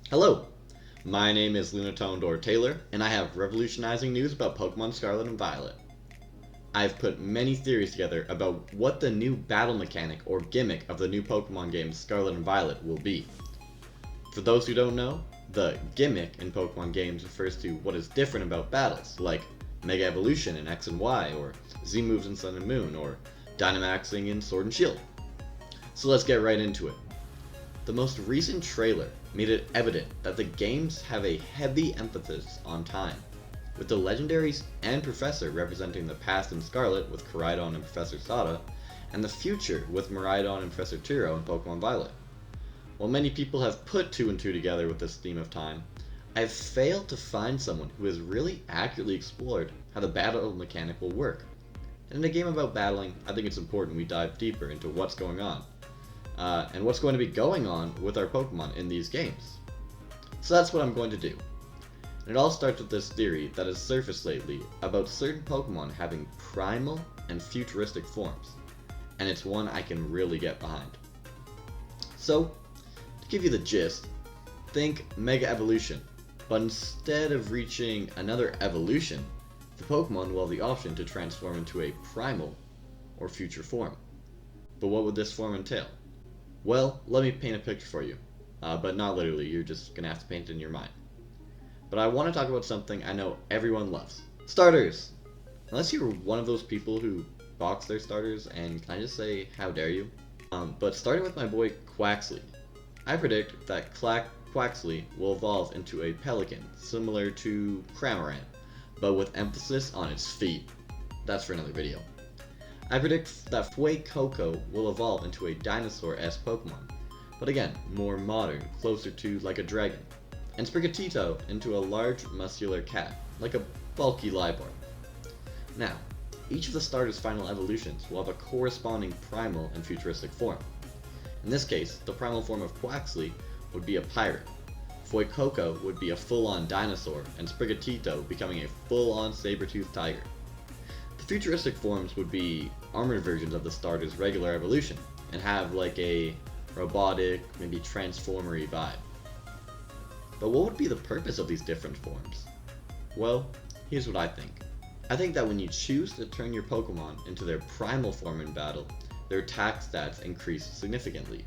Hello, my name is Lunatoned or Taylor, and I have revolutionizing news about Pokemon Scarlet and Violet. I've put many theories together about what the new battle mechanic or gimmick of the new Pokemon games Scarlet and Violet will be. For those who don't know, the gimmick in Pokemon games refers to what is different about battles, like Mega Evolution in X and Y, or Z moves in Sun and Moon, or Dynamaxing in Sword and Shield. So let's get right into it. The most recent trailer made it evident that the games have a heavy emphasis on time, with the legendaries and Professor representing the past in Scarlet with Koraidon and Professor Sada, and the future with Miraidon and Professor Turo in Pokemon Violet. While many people have put two and two together with this theme of time, I have failed to find someone who has really accurately explored how the battle mechanic will work. And in a game about battling, I think it's important we dive deeper into what's going on. And what's going to be going on with our Pokemon in these games. So that's what I'm going to do. And it all starts with this theory that has surfaced lately about certain Pokemon having primal and futuristic forms. And it's one I can really get behind. So, to give you the gist, think Mega Evolution, but instead of reaching another evolution, the Pokemon will have the option to transform into a primal or future form. But what would this form entail? Well, let me paint a picture for you, but not literally, you're just gonna have to paint it in your mind. But I want to talk about something I know everyone loves. Starters! Unless you're one of those people who box their starters, and can I just say, how dare you? But starting with my boy Quaxly, I predict that Quaxly will evolve into a pelican, similar to Cramorant, but with emphasis on its feet. That's for another video. I predict that Fuecoco will evolve into a dinosaur-esque Pokemon, but again, more modern, closer to like a dragon, and Sprigatito into a large, muscular cat, like a bulky Libar. Now, each of the starters' final evolutions will have a corresponding primal and futuristic form. In this case, the primal form of Quaxly would be a pirate, Fuecoco would be a full-on dinosaur, and Sprigatito becoming a full-on saber-toothed tiger. The futuristic forms would be armored versions of the starter's regular evolution, and have like a robotic, maybe transformery vibe. But what would be the purpose of these different forms? Well, here's what I think. I think that when you choose to turn your Pokemon into their primal form in battle, their attack stats increase significantly.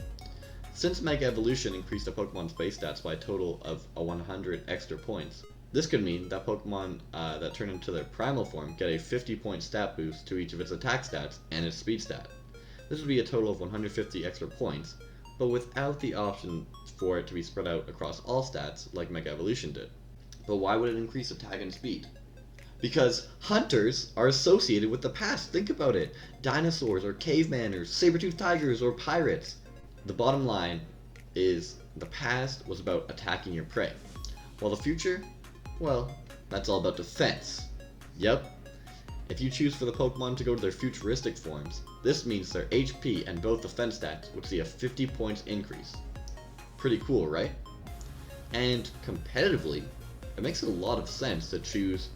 Since Mega Evolution increased a Pokemon's base stats by a total of 100 extra points, this could mean that Pokemon that turn into their primal form get a 50-point stat boost to each of its attack stats and its speed stat. This would be a total of 150 extra points, but without the option for it to be spread out across all stats like Mega Evolution did. But why would it increase attack and speed? Because hunters are associated with the past. Think about it. Dinosaurs or cavemen or saber-toothed tigers or pirates. The bottom line is the past was about attacking your prey, while the future, well, that's all about defense. Yep. If you choose for the Pokemon to go to their futuristic forms, this means their HP and both defense stats would see a 50 points increase. Pretty cool, right? And competitively, it makes a lot of sense to choose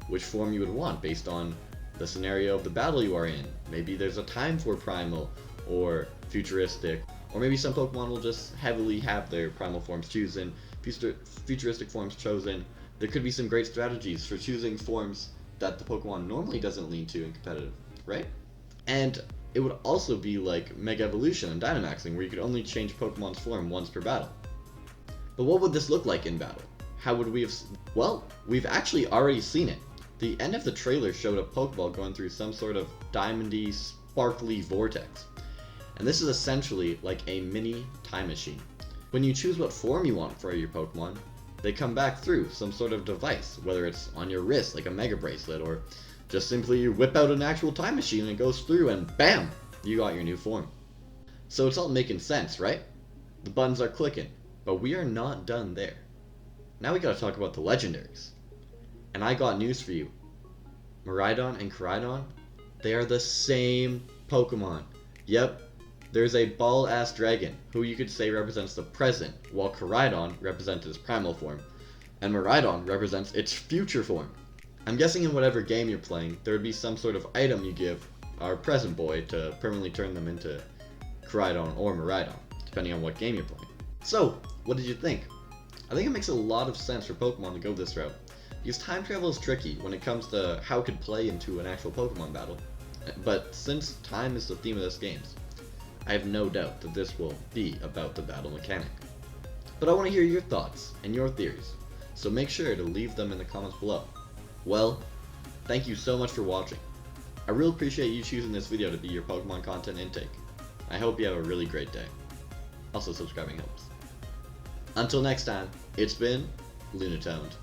which form you would want based on the scenario of the battle you are in. Maybe there's a time for primal or futuristic, or maybe some Pokemon will just heavily have their primal forms chosen, futuristic forms chosen. There could be some great strategies for choosing forms that the Pokemon normally doesn't lean to in competitive, right? And it would also be like Mega Evolution and Dynamaxing, where you could only change Pokemon's form once per battle. But what would this look like in battle? How would we have... Well, we've actually already seen it. The end of the trailer showed a Pokeball going through some sort of diamondy, sparkly vortex. And this is essentially like a mini time machine. When you choose what form you want for your Pokemon, they come back through some sort of device, whether it's on your wrist like a Mega Bracelet, or just simply you whip out an actual time machine and it goes through and BAM! You got your new form. So it's all making sense, right? The buttons are clicking, but we are not done there. Now we gotta talk about the legendaries. And I got news for you. Miraidon and Koraidon, they are the same Pokemon. Yep, there's a bald-ass dragon, who you could say represents the present, while Koraidon represents its primal form, and Miraidon represents its future form. I'm guessing in whatever game you're playing, there would be some sort of item you give our present boy to permanently turn them into Koraidon or Miraidon, depending on what game you're playing. So, what did you think? I think it makes a lot of sense for Pokemon to go this route, because time travel is tricky when it comes to how it could play into an actual Pokemon battle. But since time is the theme of this game, I have no doubt that this will be about the battle mechanic. But I want to hear your thoughts and your theories, so make sure to leave them in the comments below. Well, thank you so much for watching. I really appreciate you choosing this video to be your Pokemon content intake. I hope you have a really great day. Also, subscribing helps. Until next time, it's been Lunatoned.